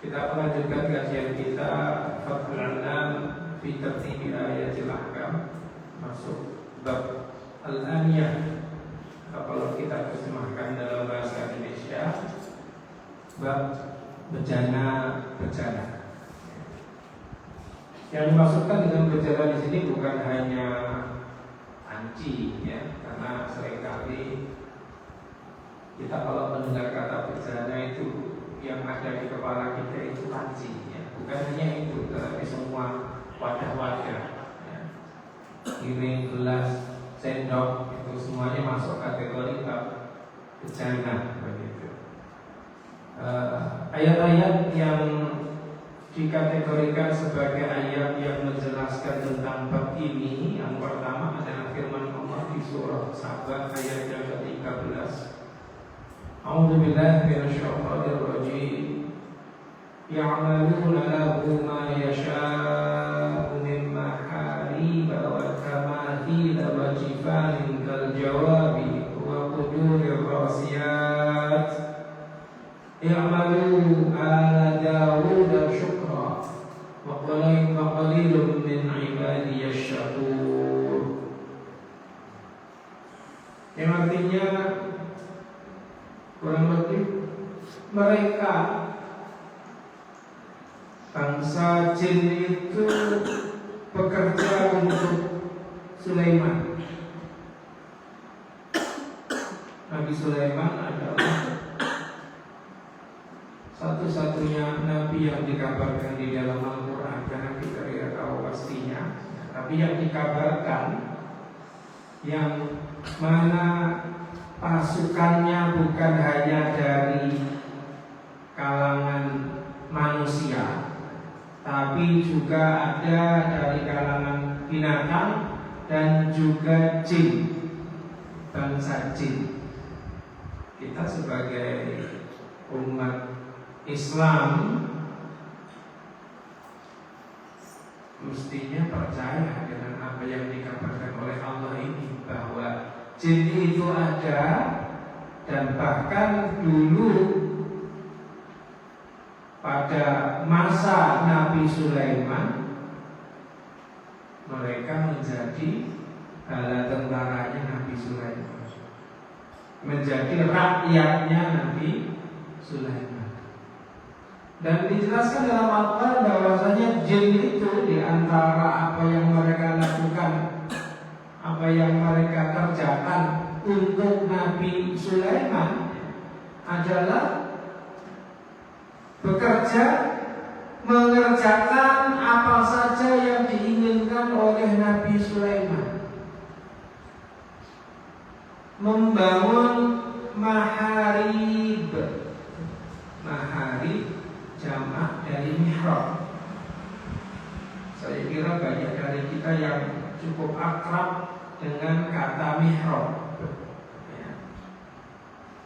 Kita melanjutkan kajian kita Fathul Anam fi Tartibi Ayatil Ahkam, masuk bab Al-Aniyah, kalau kita terjemahkan dalam bahasa Indonesia bab bejana. Yang dimaksudkan dengan bejana di sini bukan hanya anci, ya, karena seringkali kita kalau mendengar kata bejana itu yang ada di kepala kita itu panci, ya. Bukan hanya itu, tetapi semua wadah-wadah, ya. Piring, gelas, sendok, itu semuanya masuk kategori bab bejana, begitu. Ayat-ayat yang dikategorikan sebagai ayat yang menjelaskan tentang bab ini, yang pertama adalah firman Allah di surah Saba ayat yang ke-13. A'udzu billahi minasyaitonir rajim. Ya'maluna lahu ma yasha'u min maharib wa tamathil wa jifanin kal jawabi wa qudurir rasiyat. Ya'malu ala Dawud syukra wa qalilun min ibadiyash syakur. Yang artinya kurang lebih mereka bangsa jin itu bekerja untuk Sulaiman. Nabi Sulaiman adalah satu-satunya nabi yang dikabarkan di dalam Al-Quran, karena kita tidak tahu pastinya. Tapi yang dikabarkan, yang mana pasukannya bukan hanya dari kalangan manusia, tapi juga ada dari kalangan binatang dan juga jin, bangsa jin. Kita sebagai umat Islam mestinya percaya dengan apa yang dikabarkan oleh Allah ini, bahwa jin itu ada, dan bahkan dulu pada masa Nabi Sulaiman mereka menjadi bala tentaranya Nabi Sulaiman, menjadi rakyatnya Nabi Sulaiman. Dan dijelaskan dalam Al-Quran bahwasanya jin itu di antara apa yang mereka lakukan, apa yang mereka kerjakan untuk Nabi Sulaiman adalah bekerja, mengerjakan apa saja yang diinginkan oleh Nabi Sulaiman. Membangun maharib. Maharib jamak dari mihrab. Saya kira banyak dari kita yang cukup akrab dengan kata mihrab. Ya.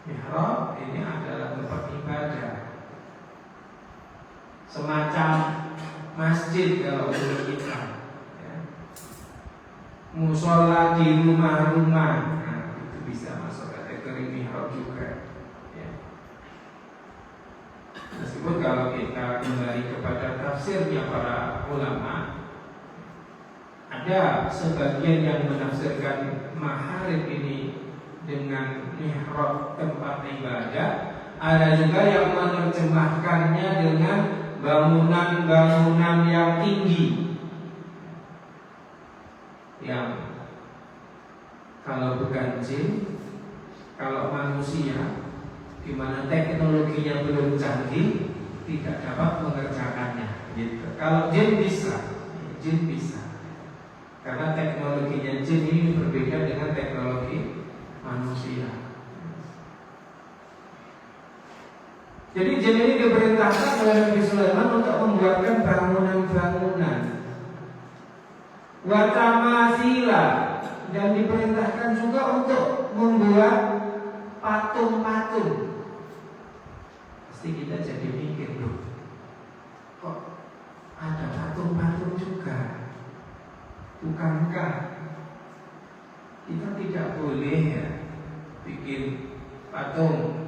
Mihrab ini adalah tempat ibadah, semacam masjid kalau menurut kita, ya. Musola di rumah-rumah, nah, itu bisa masuk kategori mihrab juga, ya. Meskipun kalau kita kembali kepada tafsirnya para ulama, ada sebagian yang menafsirkan maharib ini dengan mihrab tempat ibadah. Ada juga yang menerjemahkannya dengan bangunan-bangunan yang tinggi, yang kalau bukan jin, kalau manusia, di mana teknologinya belum canggih, tidak dapat mengerjakannya. Gitu. Kalau jin bisa, karena teknologinya jin ini berbeda dengan teknologi manusia. Jadi jin ini diperintahkan oleh Nabi Sulaiman untuk membuatkan bangunan-bangunan, watamasila, dan diperintahkan juga untuk membuat patung-patung. Pasti kita jadi mikir, loh, kok ada patung-patung juga? Bukankah kita tidak boleh ya bikin patung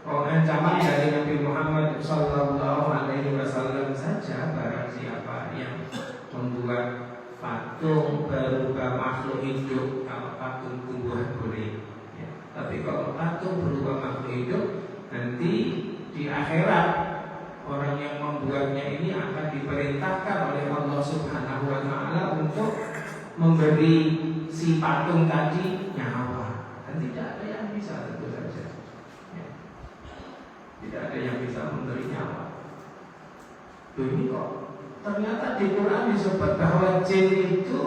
ancaman dari Nabi Muhammad Sallallahu Alaihi Wasallam saja, barang siapa yang membuat patung berupa makhluk hidup, kalau patung tumbuhan boleh, ya. Tapi kalau patung berupa makhluk hidup, nanti di akhirat orang yang membuatnya ini akan diperintahkan oleh Allah Subhanahu Wa Taala untuk memberi si patung tadi nyawa, dan tidak ada yang bisa, tentu saja, ya. Tidak ada yang bisa memberi nyawa. Ini kok ternyata di Quran disebut bahwa jin itu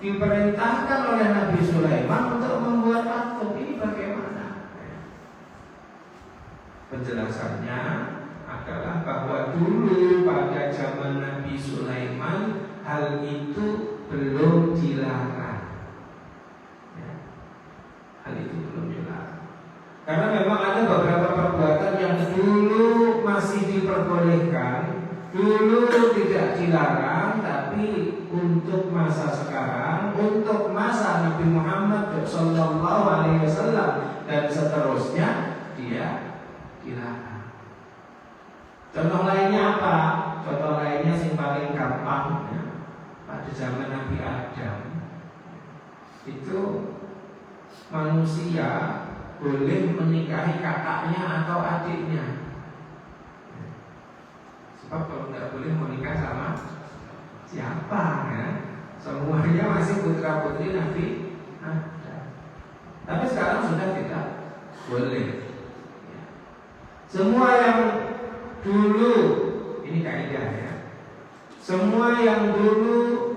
diperintahkan oleh Nabi Sulaiman untuk membuat patung. Ini bagaimana? Penjelasannya adalah bahwa dulu pada zaman Nabi Sulaiman hal itu belum dilarang, ya. Hal itu belum dilarang karena memang ada beberapa perbuatan yang dulu masih diperbolehkan, dulu tidak dilarang, tapi untuk masa sekarang, untuk masa Nabi Muhammad Sallallahu Alaihi Wasallam dan seterusnya, dia dilarang. Contoh lainnya apa? Contoh lainnya yang paling gampang, ya. Pada zaman Nabi Adam itu manusia boleh menikahi kakaknya atau adiknya. Sebab kalau tidak boleh menikah sama siapa, ya? Semuanya masih putra putri Nabi Adam. Tapi sekarang sudah tidak boleh, ya. Semua yang dulu, ini kaidah, ya. Semua yang dulu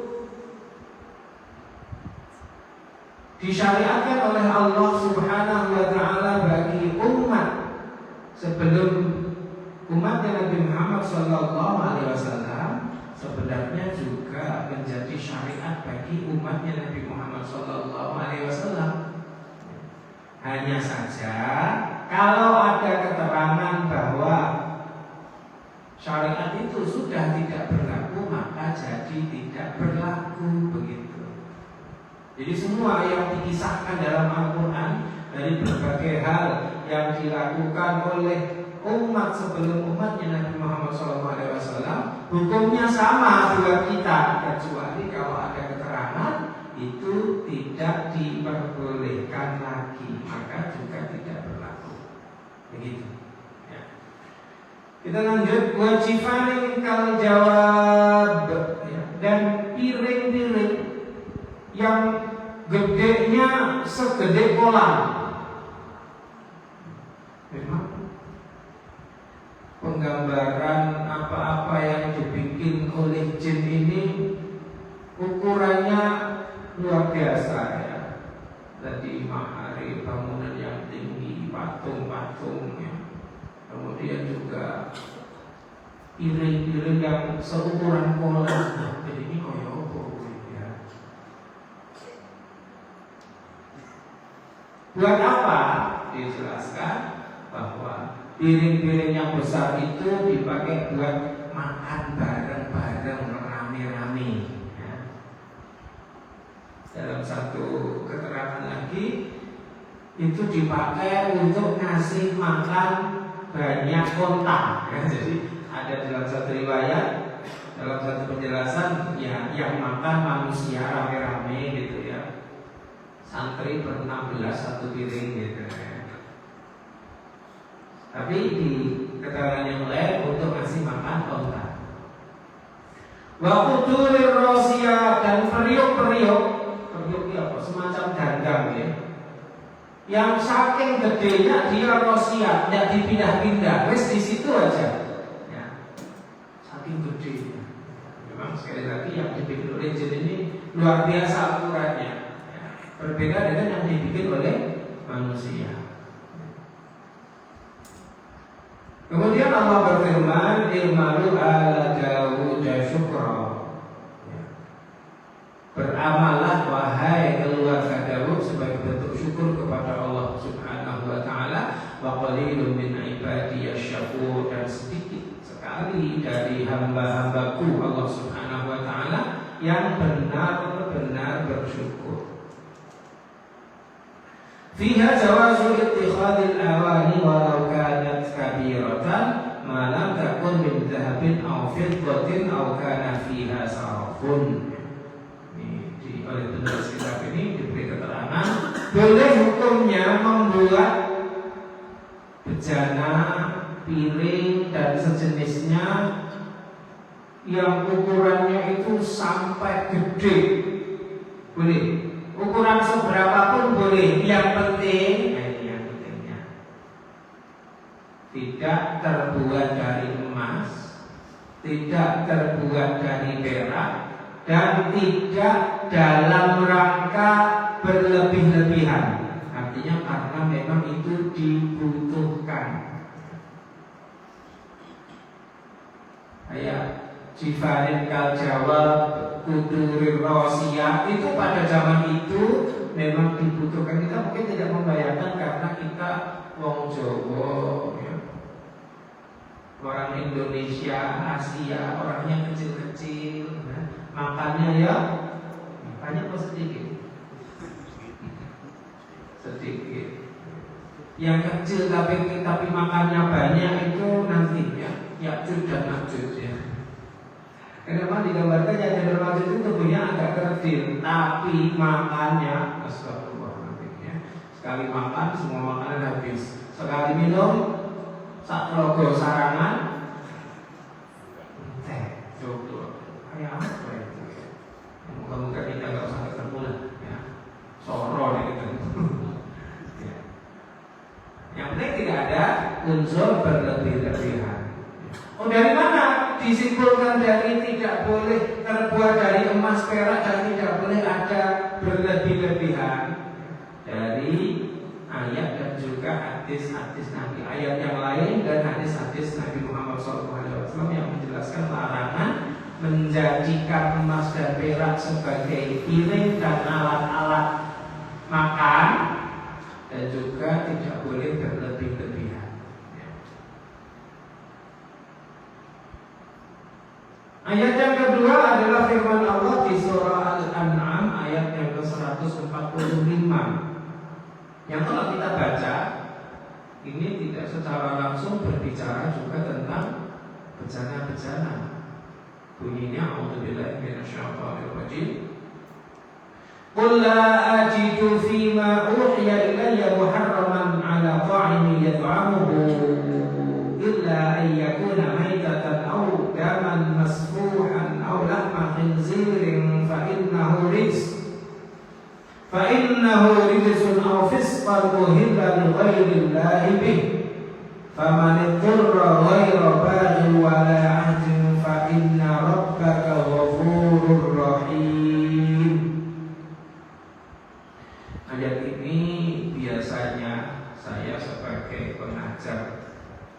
disyariatkan oleh Allah Subhanahu Wa Taala bagi umat sebelum umatnya Nabi Muhammad Sallallahu Alaihi Wasallam, sebenarnya juga menjadi syariat bagi umatnya Nabi Muhammad Sallallahu Alaihi Wasallam. Hanya saja kalau ada keterangan bahwa syariat itu sudah tidak berlaku, maka jadi tidak berlaku, begitu. Jadi semua yang dikisahkan dalam Al-Quran dari berbagai hal yang dilakukan oleh umat sebelum umatnya Nabi Muhammad SAW, hukumnya sama buat kita, kecuali kalau ada keterangan itu tidak diperbolehkan lagi, maka juga tidak berlaku, begitu, ya. Kita lanjut. Wajifani kal jawab, ya. Dan piring-piring yang gedenya segede kolam. Memang penggambaran apa-apa yang dibikin oleh jin ini ukurannya luar biasa, ya. Tadi mahari, bangunan yang tinggi, patung-patung, ya. Kemudian juga piring-piring yang seukuran kolam. Jadi ini koyo apa, ya. Buat apa? Dijelaskan bahwa piring-piring yang besar itu dipakai buat makan bareng-bareng, rame-rame, ya. Dalam satu keterangan lagi, itu dipakai untuk ngasih makan banyak kontak, ya. Jadi ada dalam satu riwayat, dalam satu penjelasan, ya, yang makan manusia rame-rame, gitu, ya. Santri ber-16 satu piring, gitu, ya. Tapi di keterangan yang lain untuk ngasih makan kontak. Waktu tulir rosia, dan periuk-periuk itu apa? Semacam dandang, ya. Yang saking gedenya dia rosia, tidak dipindah-pindah, wes di situ aja, ya. Saking gede. Memang sekali lagi yang dibikin oleh jin ini luar biasa ukurannya, ya. Berbeda dengan yang dibikin oleh manusia. Kemudian Allah berfirman, "I'malu ala Dawud syukra." Beramalah wahai keluarga Dawud sebagai bentuk syukur kepada Allah Subhanahu wa taala. Wa qalilun min ibadiyasy syakur, dan sedikit sekali dari hamba-hambaku Allah Subhanahu wa taala yang benar-benar bersyukur. Fiha jawazu ittikhadil awani walau kana kanat kabiratan ma lam takun min dhahabin aw fiddatin aw kana fiha sarafun. Oleh penulis kitab ini diberi keterangan boleh hukumnya membuat bejana, piring dan sejenisnya yang ukurannya itu sampai gede, boleh. Ukuran seberapapun boleh. Yang penting, ini yang pentingnya, tidak terbuat dari emas, tidak terbuat dari perak, dan tidak dalam rangka berlebih-lebihan. Artinya karena memang itu dibutuhkan. Kayak Jifarin kal jawab kudurir rosiyah, itu pada zaman itu memang dibutuhkan. Kita mungkin tidak membayangkan karena kita wong Jawa ya. Orang Indonesia, Asia, orangnya kecil-kecil ya. Makannya ya banyak atau sedikit? Sedikit. Yang kecil tapi makannya banyak itu nanti ya Ya'juj dan Ma'juj ya. Kenapa digambarkan Ya'juj dan Ma'juj itu tubuhnya agak kerdil, tapi makannya astagfirullahaladzim ya. Sekali makan semua makanan habis. Sekali minum sak logo sarangan teh coba kayak apa itu ya. Moga-moga kita nggak usah ketemu lah ya. Soro gitu. Ya. Yang penting tidak ada unsur berlebih-lebihan. Oh, dari mana disimpulkan dari tidak boleh terbuat dari emas, perak, dan tidak boleh ada berlebih-lebihan? Dari ayat dan juga hadis-hadis Nabi, ayat yang lain dan hadis-hadis Nabi Muhammad SAW yang menjelaskan larangan menjadikan emas dan perak sebagai piring dan alat-alat makan, dan juga tidak boleh berlebih-lebihan. Ayat yang kedua adalah firman Allah di surah Al-An'am ayat yang ke-145. Yang kalau kita baca, ini tidak secara langsung berbicara juga tentang bejana-bejana. Bunyinya a'udzubillahi minasyaitonir rajim. Qul la ajidu fima uhiya ilayya muharraman 'ala ta'imin yat'amuhu illa an yakuna maytatan aw daman masfuhan aw lahma khinzirin fa innahu rijsun aw fisqan uhilla li ghairillahi bih faman ittara ghaira baghin wa la 'adin fa inna rabbaka ghafurur rahim. Ayat ini biasanya saya sebagai pengajar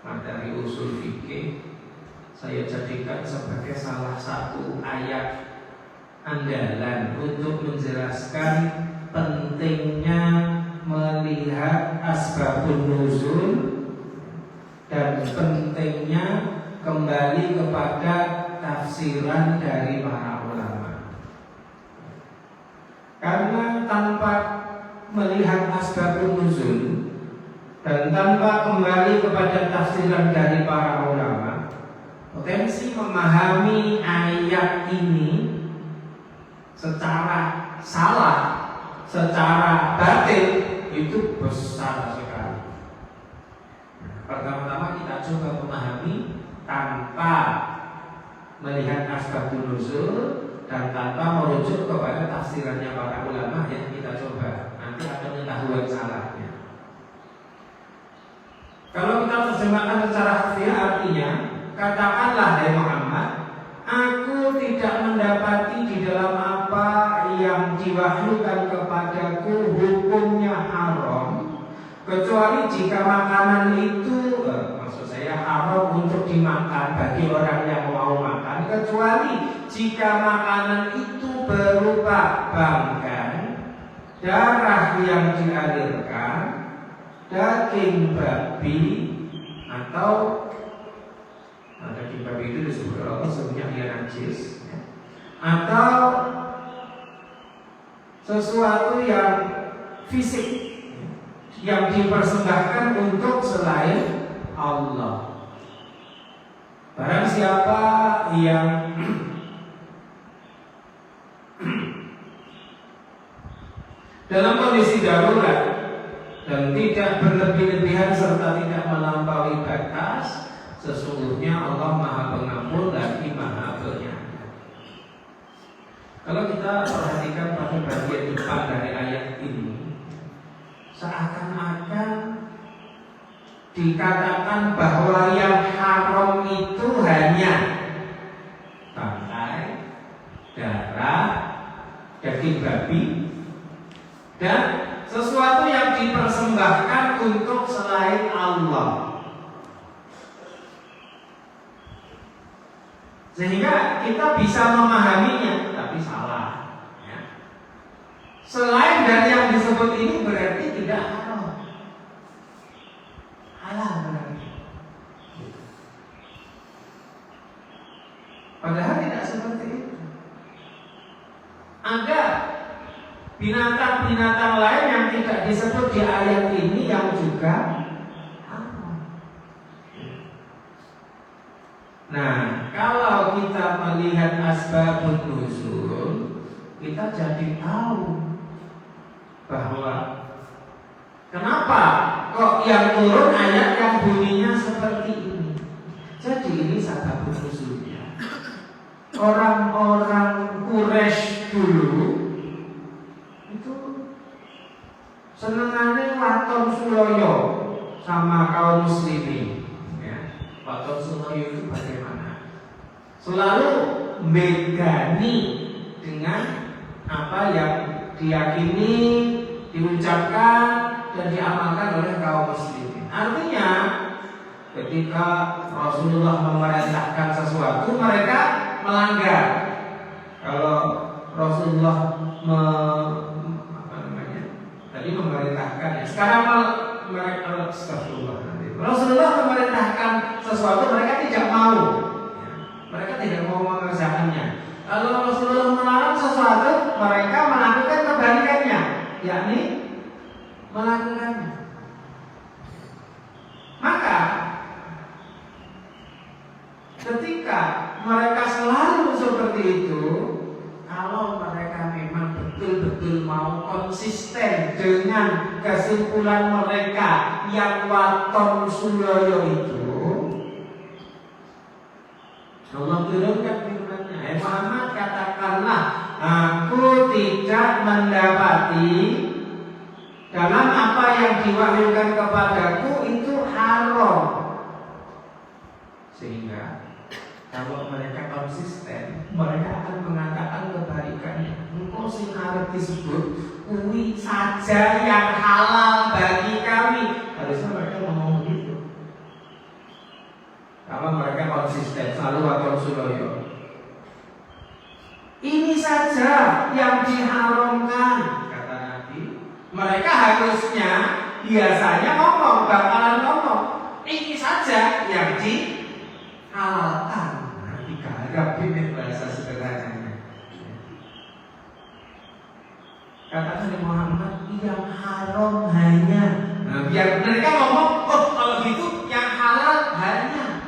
materi usul fikih saya jadikan sebagai salah satu ayat andalan untuk menjelaskan pentingnya melihat asbabun nuzul dan pentingnya kembali kepada tafsiran dari para ulama. Karena tanpa melihat asbabun nuzul dan tanpa kembali kepada tafsiran dari para ulama, potensi memahami ayat ini secara salah, secara batin itu besar sekali. Pertama-tama kita coba memahami tanpa melihat asbabun nuzul dan tanpa merujuk kepada tafsirannya para ulama, yang kita coba nanti akan mengetahui salahnya. Kalau kita terjemahkan secara harfiah artinya, katakanlah hai Muhammad, aku tidak mendapati di dalam apa yang diwahyukan kepadaku hukumnya haram, kecuali jika makanan itu, maksud saya haram untuk dimakan bagi orang yang mau makan, kecuali jika makanan itu berupa bangkai, darah yang dialirkan, daging babi, atau daging babi itu disebut Allah sebenarnya dia najis ya. Atau sesuatu yang fisik yang dipersembahkan untuk selain Allah. Barang siapa yang dalam kondisi darurat dan tidak berlebih-lebihan serta tidak melampaui batas, sesungguhnya Allah Maha Pengampun lagi Maha Penyayang. Kalau kita perhatikan pada bagian depan dari ayat ini, seakan-akan dikatakan bahwa yang haram itu hanya bangkai, darah, daging babi, dan sesuatu yang dipersembahkan untuk selain Allah. Sehingga kita bisa memahaminya, tapi salah ya. Selain dari yang disebut ini berarti tidak haram, halal berarti. Padahal tidak seperti itu. Ada binatang-binatang lain yang tidak disebut di ayat ini yang juga haram. Nah, kalau kita melihat asbabun nuzul, kita jadi tahu bahwa kenapa kok yang turun ayat yang bunyinya seperti ini. Jadi ini sababun nuzulnya. Orang-orang Quraisy dulu itu senengannya waton suloyo sama kaum muslimin. Waton suloyo itu bagaimana? Selalu megani dengan apa yang diyakini, diucapkan dan diamalkan oleh kaum muslimin. Artinya ketika Rasulullah memerintahkan sesuatu, mereka melanggar. Kalau Rasulullah tadi memerintahkan ya. Sekarang mereka Rasulullah memerintahkan sesuatu, mereka tidak mau. Ya. Mereka tidak mau mengerjakannya. Kalau Rasulullah melarang sesuatu, mereka melakukan kebalikannya, yakni melakukannya. Maka ketika mereka selalu seperti itu, kalau mereka memang betul-betul mau konsisten dengan kesimpulan mereka yang waton suloyo itu, Allah turunkan firman-Nya, Muhammad katakanlah, aku tidak mendapati dalam apa yang diwahyukan kepadaku itu haram. Sehingga kalau mereka konsisten, mereka akan mengatakan kebalikannya. Engkau sing arep disebut kuwi saja yang halal bagi kami. Harusnya mereka ngomong begitu. Kalau mereka konsisten selalu waton suloyo. Ini saja yang diharamkan, kata Nabi. Mereka harusnya biasanya bakalan ngomong, ini saja yang dihalalkan. Digarap ini bahasa sederhananya. Kata Nabi Muhammad, yang haram hanya. Nah, biar mereka ngomong, oh kalau gitu yang halal hanya.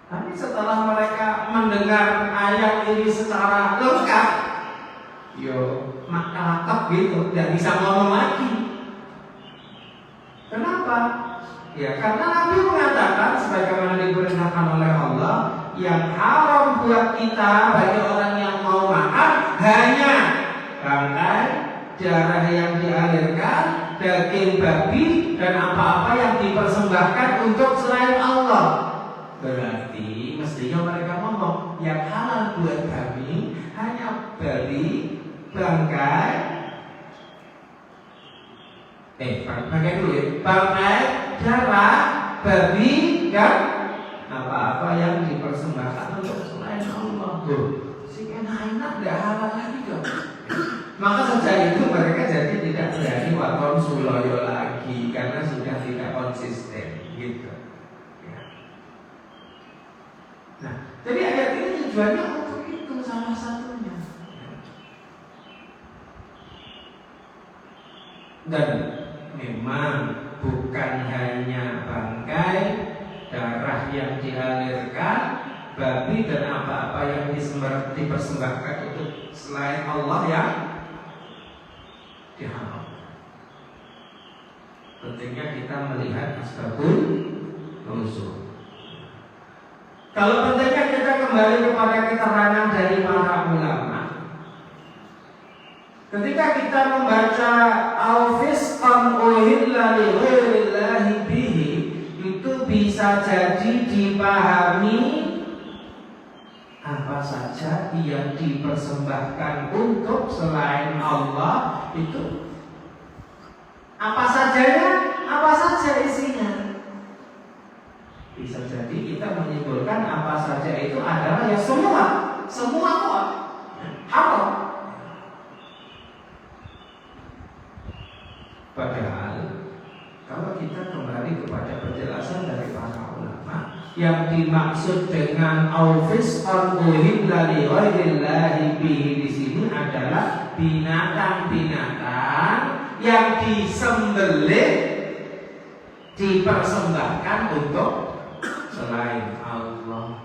Tapi setelah mereka mendengar ayat ini secara lengkap, maka lengkap gitu, tidak bisa ngomong lagi. Kenapa? Ya, karena Nabi mengatakan sebagaimana diperintahkan oleh Allah, yang haram buat kita bagi orang yang mau makan hanya bangkai, darah yang dialirkan, daging babi, dan apa-apa yang dipersembahkan untuk selain Allah. Berarti mestinya mereka ngomong, yang halal buat kami hanya babi, bangkai, bangkai dulu ya, bangkai, darah, babi, dan apa-apa yang dipersembahkan untuk selain Allah. Si enak-enak tidak halal lagi dong. Maka sejak itu mereka jadi tidak berani waton suloyo lagi karena sudah tidak konsisten gitu. Ya. Nah, jadi ayat ini tujuannya untuk itu salah satunya. Dan memang bukan hanya bangkai, darah yang dialirkan, babi dan apa-apa yang dipersembahkan itu selain Allah yang diharamkan. Pentingnya kita melihat asbabun nuzul. Kalau pentingnya kita kembali kepada keterangan dari para ulama. Ketika kita membaca al-fisqan uhilla li ghairillahi bihi, itu bisa jadi dipahami apa saja yang dipersembahkan untuk selain Allah itu apa sajanya, apa saja isinya. Bisa jadi kita menyimpulkan apa saja itu adalah ya semua kok haram. Padahal kalau kita kembali kepada penjelasan dari para ulama, yang dimaksud dengan aufisqan uhilla li ghairillahi bihi di sini adalah binatang-binatang yang disembelih dipersembahkan untuk selain Allah.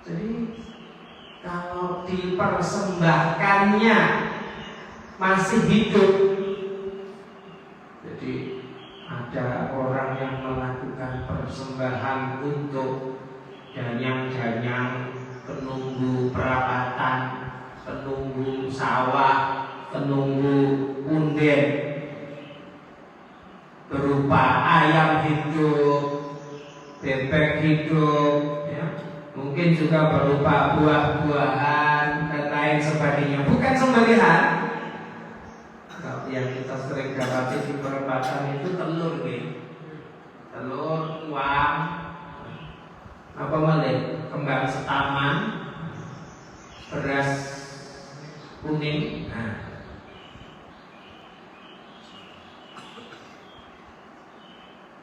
Jadi kalau dipersembahkannya masih hidup, jadi ada orang yang melakukan persembahan untuk danyang-danyang, penunggu perapatan, penunggu sawah, penunggu unden, berupa ayam hidup, bebek hidup, ya. Mungkin juga berupa buah-buahan dan lain sebagainya. Bukan sembelihan. Kalau yang kita sering dapati di perempatan itu telur, telur, uang, apa malih, kembang setaman, beras kuning. Nah,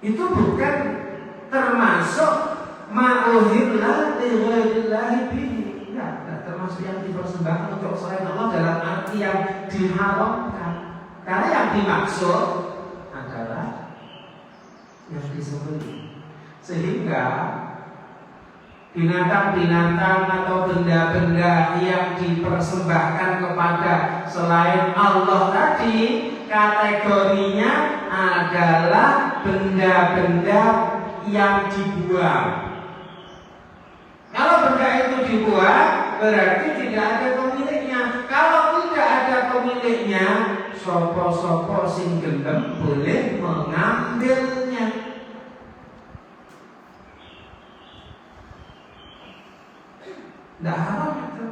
itu bukan termasuk ma'uhillah li ghairillahi bihi. Tidak termasuk yang dipersembahkan untuk selain Allah dalam arti yang diharamkan. Karena yang dimaksud adalah yang disembelih. Sehingga binatang-binatang atau benda-benda yang dipersembahkan kepada selain Allah tadi kategorinya adalah benda-benda yang dibuang. Kalau benda itu dibuang, berarti tidak ada pemiliknya. Kalau tidak ada pemiliknya, sopo-sopo sing gelem boleh mengambilnya. Tidak haram itu.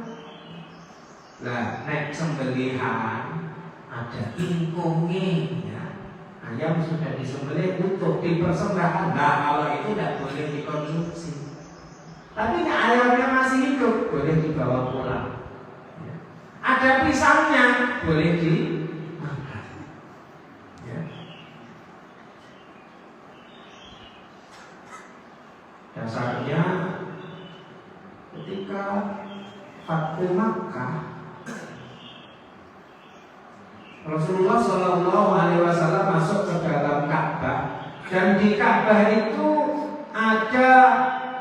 Lah, nek sembelihan ada ingkungnya. Ayam sudah disembelih untuk dipersembahkan. Nah, kalau itu tidak boleh dikonsumsi. Tapi ayamnya masih hidup, boleh dibawa pulang. Ya. Ada pisangnya, boleh dimakan. Ya. Dasarnya ketika Fathu Makkah, Rasulullah Shallallahu Alaihi Wasallam masuk ke dalam Ka'bah, dan di Ka'bah itu ada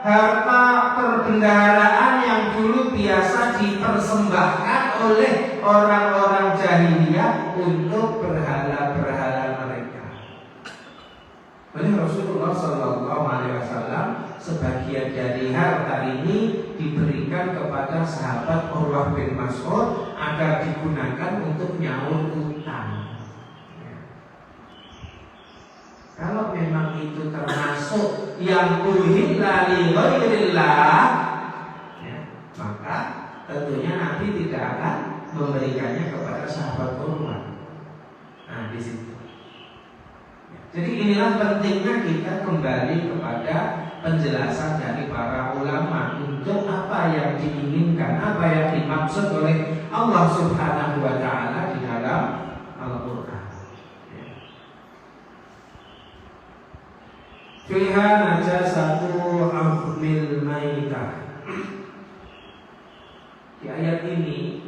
harta perbendaharaan yang dulu biasa dipersembahkan oleh orang-orang jahiliyah untuk berhala-berhala mereka. Oleh Rasulullah Shallallahu Alaihi Wasallam, sebagian dari harta ini diberikan kepada sahabat Urwah bin Mas'ud agar digunakan untuk nyaur utang. Kalau memang itu termasuk yang uhilla li ghairillah, maka tentunya Nabi tidak akan memberikannya kepada sahabat Urwah. Nah, di situ. Jadi inilah pentingnya kita kembali kepada penjelasan dari para ulama untuk apa yang diinginkan, apa yang dimaksud oleh Allah Subhanahu wa Ta'ala di dalam Al-Quran. Fiha najasatu afmil maitah. Di ayat ini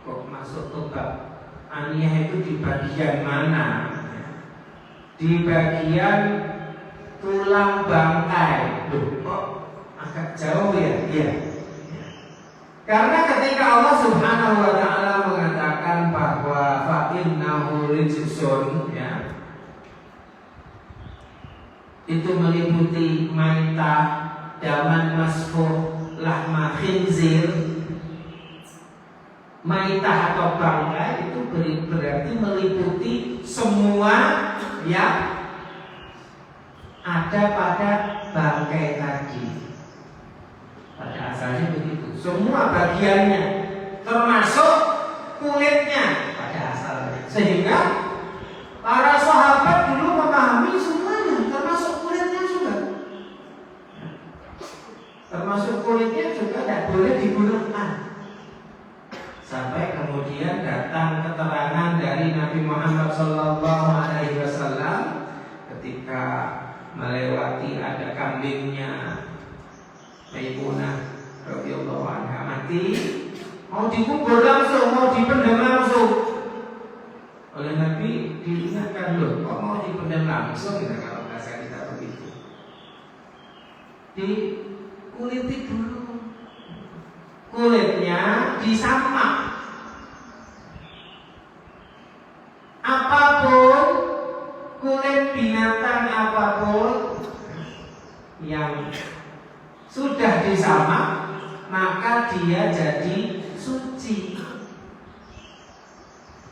kok masuk ke bab aniyah itu di bagian mana? di bagian tulang bangkai. Loh, kok agak jauh ya? Iya. Karena ketika Allah Subhanahu wa taala mengatakan bahwa fa innahu rijsun, ya, itu meliputi maitah, daman masfuh, lahma khinzir. Maitah atau bangkai itu berarti meliputi semua yang ada pada bangkai tadi. Pada asalnya begitu. Semua bagiannya, termasuk kulitnya pada asalnya. Sehingga para sahabat dulu memahami semuanya, termasuk kulitnya juga. Termasuk kulitnya juga tidak boleh digunakan. Sampai kemudian datang keterangan dari Nabi Muhammad SAW ketika melewati ada kambingnya Maimunah radhiyallahu anha mati, mau dikubur langsung, mau dipendam langsung. Oleh Nabi diingatkan, loh, kok mau dipendam langsung? Nah, kalau bahasa kita begitu, dikuliti dulu, kulitnya disamak. Apapun kulit binatang apapun yang sudah disamak, maka dia jadi suci.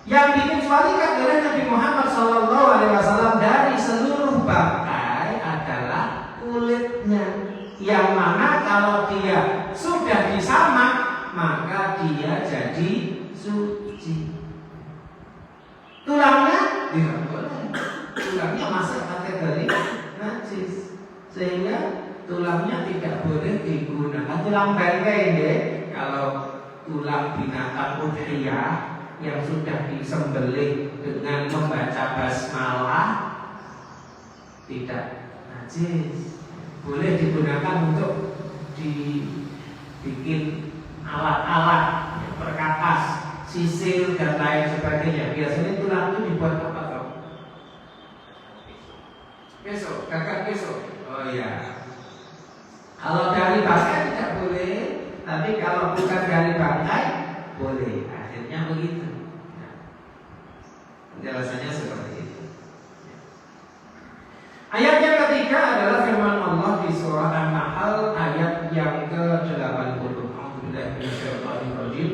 Yang dikecualikan oleh Nabi Muhammad SAW dari seluruh bangkai adalah kulitnya, yang mana kalau dia sudah disamak, maka dia jadi suci. Tulangnya tidak boleh. Tulangnya masuk kategori najis, sehingga tulangnya tidak boleh digunakan. Tulang bangkai deh, kalau tulang binatang udhiyah yang sudah disembelih dengan membaca basmalah tidak najis, boleh digunakan untuk dibikin alat-alat perkakas, sisir dan lain sebagainya. Biasanya tulang itu dibuat apa toh? Besok, kakak besok. Oh ya. Kalau dari bangkai tidak boleh, tapi kalau bukan dari bangkai boleh. Akhirnya begitu. Penjelasannya seperti itu. Ayat yang ketiga adalah firman Allah di surah An-Nahl ayat yang ke-80. A'udzubillahi minasyaitonir rajim.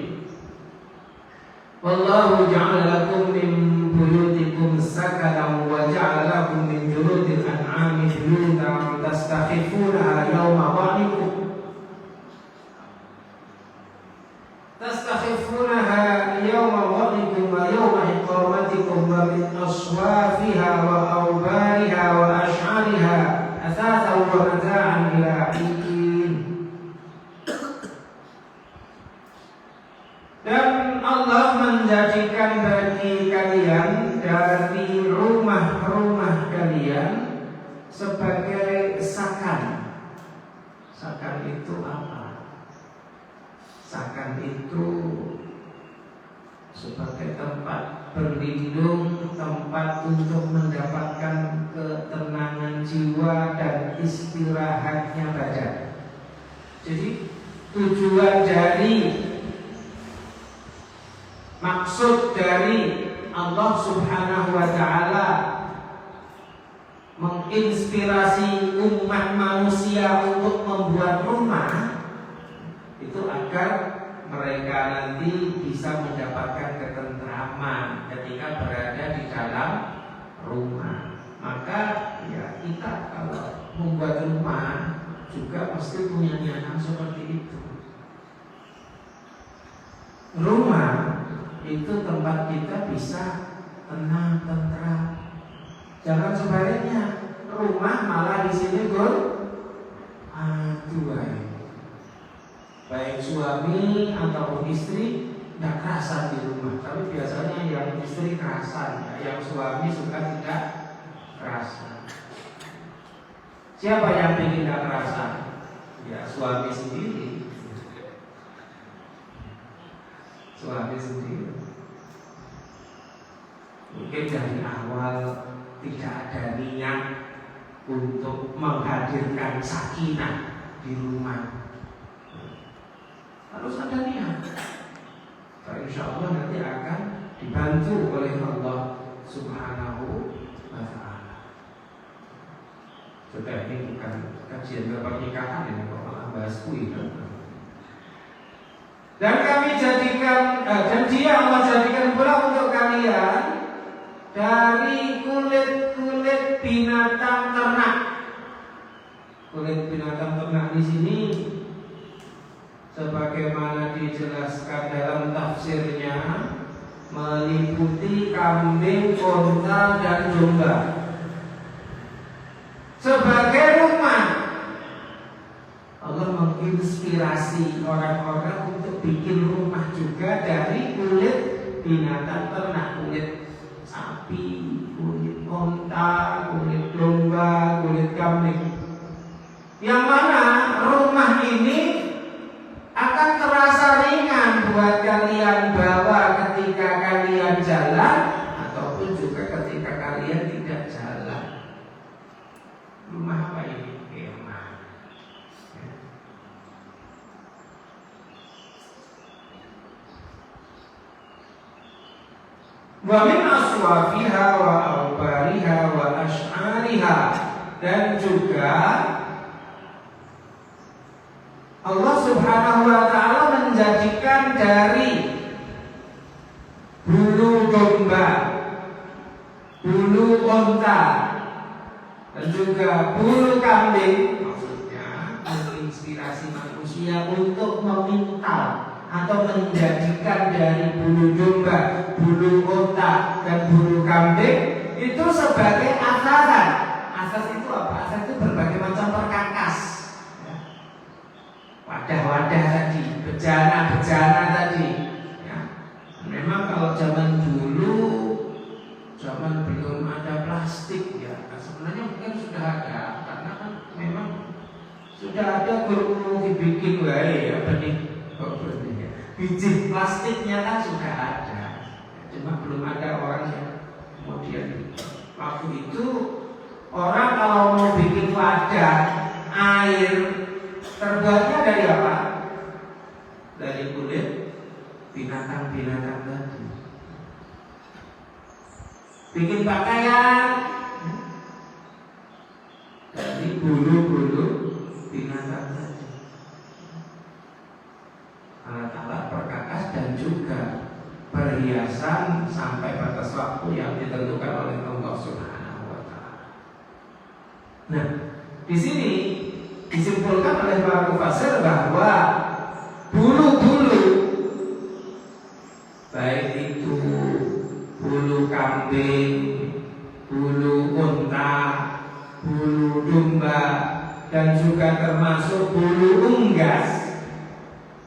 Wallahu ja'ala lakum min buyutikum sakanan wa ja'ala lakum min juludil an'ami buyutan tastakhifunaha yawma dhanikum yawma dhanikum wa yawma iqamatikum wa min aswafiha wa awbariha wa ash'ariha athathan wa mata'an ila hin. Dan Allah menjadikan bagi kalian dari rumah-rumah kalian sebagai sakan. Sakan itu apa? Sakan itu sebagai tempat berlindung, tempat untuk mendapatkan ketenangan jiwa dan istirahatnya badan. Jadi tujuan dari, maksud dari Allah Subhanahu wa ta'ala menginspirasi umat manusia untuk membuat rumah itu agar mereka nanti bisa mendapatkan ketentraman ketika berada di dalam rumah. Maka ya kita kalau membuat rumah juga mesti punya niatan seperti itu. Rumah itu tempat kita bisa tenang, tentram. Jangan sebaliknya, rumah malah di sini baik suami ataupun istri tidak kerasan di rumah, tapi biasanya yang istri kerasan, yang suami suka tidak kerasan. Siapa yang ingin tidak kerasan? Ya suami sendiri. Suami sendiri. Mungkin dari awal tidak ada niat untuk menghadirkan sakinah di rumah. Harus ada niat. Insya Allah nanti akan dibantu oleh Allah Subhanahu wa Ta'ala. Sudah, ini bukan kajian pernikahan ini, kok malah bahas kuih. Dan kami jadikan dan dia Allah jadikan pula untuk kalian dari kulit-kulit binatang ternak. Kulit binatang ternak di sini sebagaimana dijelaskan dalam tafsirnya meliputi kambing, unta, dan domba. Sebagai rumah, Allah menginspirasi orang-orang untuk bikin rumah juga dari kulit binatang ternak, kulit sapi, kulit unta, kulit domba, kulit kambing. Yang mana rumah ini akan terasa ringan buat kalian bawa ketika kalian jalan ataupun juga ketika kalian tidak jalan. Rumah apa ini? Kemah. Wa min aswafiha wa awbariha wa ash'ariha, dan juga Allah Subhanahu wa Ta'ala menjadikan dari bulu domba, bulu unta, dan juga bulu kambing, maksudnya menginspirasi manusia untuk memintal atau menjadikan dari bulu domba, bulu unta, dan bulu kambing itu sebagai asasan. Asas itu apa? Asas itu berbagai macam perkakas, wadah-wadah tadi, bejana-bejana tadi. Ya. Memang kalau zaman dulu, zaman belum ada plastik ya, sebenarnya mungkin sudah ada, karena kan memang sudah ada guru dibikin ya, biji plastiknya kan sudah ada, cuma belum ada orang yang kemudian waktu itu orang kalau mau bikin wadah air terbuatnya dari apa? Dari kulit binatang-binatang tadi. Bikin pakaian dari bulu-bulu binatang tadi. Alat-alat perkakas dan juga perhiasan sampai batas waktu yang ditentukan oleh Allah Subhanahu wa Ta'ala. Nah, di sini disimpulkan oleh para mufasir bahwa bulu-bulu, baik itu bulu kambing, bulu unta, bulu domba, dan juga termasuk bulu unggas,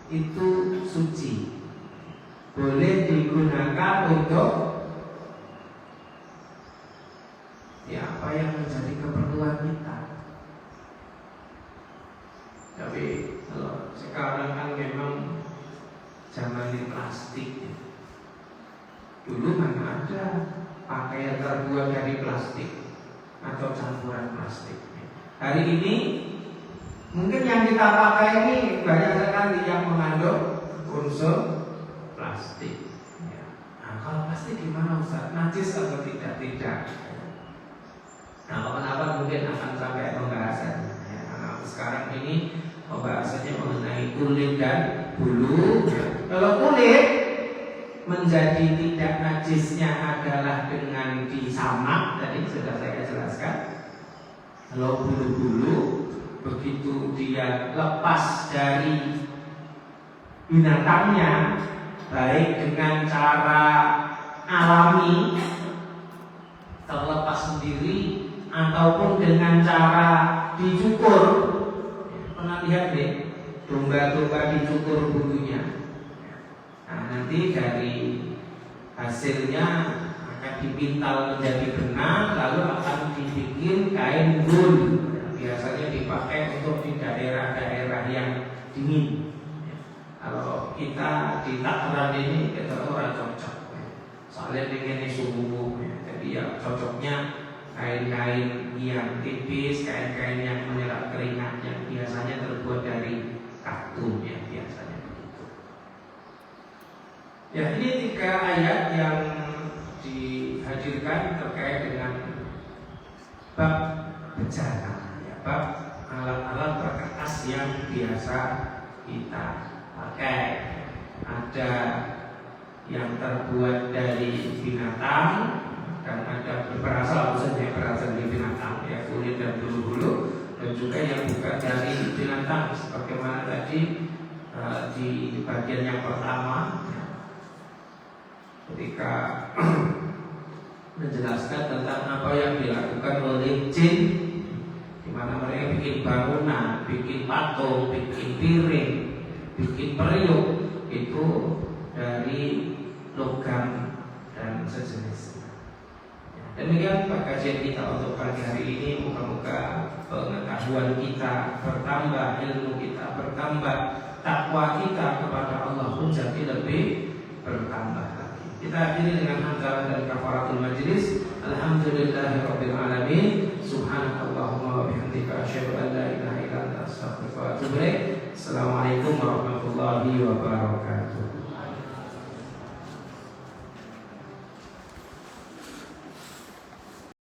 itu suci, boleh digunakan untuk ya apa yang menjadi keperluan kita. Tapi kalau sekarang kan memang zaman ini plastik. Dulu mana ada pakaian terbuat dari plastik atau campuran plastik. Hari ini mungkin yang kita pakai ini banyak sekali yang mengandung unsur plastik. Ya. Nah, kalau plastik gimana Ustaz? Najis atau tidak? Tidak. Nah, kenapa mungkin akan sampai pembahasan? Ya, sekarang ini pembahasannya mengenai kulit dan bulu. Kalau kulit menjadi tidak najisnya adalah dengan disamak, tadi sudah saya jelaskan. Kalau bulu-bulu begitu dia lepas dari binatangnya, baik dengan cara alami terlepas sendiri ataupun dengan cara dicukur. Pernah lihat deh, domba-domba dicukur bulunya. Nah, nanti dari hasilnya akan dipintal menjadi benang, lalu akan dibikin kain wol. Biasanya dipakai untuk di daerah-daerah yang dingin. Kalau kita di Takaran ini kita orang cocok, soalnya ini suhu, jadi ya cocoknya kain-kain yang tipis, kain-kain yang menyerap keringat yang biasanya terbuat dari katun ya, biasanya begitu. Ya, ini 3 ayat yang dihadirkan terkait dengan bab bencana, ya, bab alat-alat perkakas yang biasa kita pakai. Ada yang terbuat dari binatang dan ada berasal dari binatang, ya, kulit dan bulu-bulu, dan juga yang bukan dari binatang sebagaimana tadi di bagian yang pertama ya, ketika menjelaskan tentang apa yang dilakukan oleh jin, di mana mereka bikin bangunan, bikin patung, bikin piring, bikin periuk itu dari logam dan sejenisnya. Demikian kajian kita untuk pagi hari ini. Moga-moga pengetahuan kita bertambah, ilmu kita bertambah, takwa kita kepada Allah pun jadi lebih bertambah lagi. Kita akhiri dengan hamdalah dan kafaratul majlis. Alhamdulillahirabbil alamin. Subhanakallahumma wa bihamdika asyhadu an la ilaha illa anta astaghfiruka wa atubu ilaik. Assalamualaikum warahmatullahi wabarakatuh.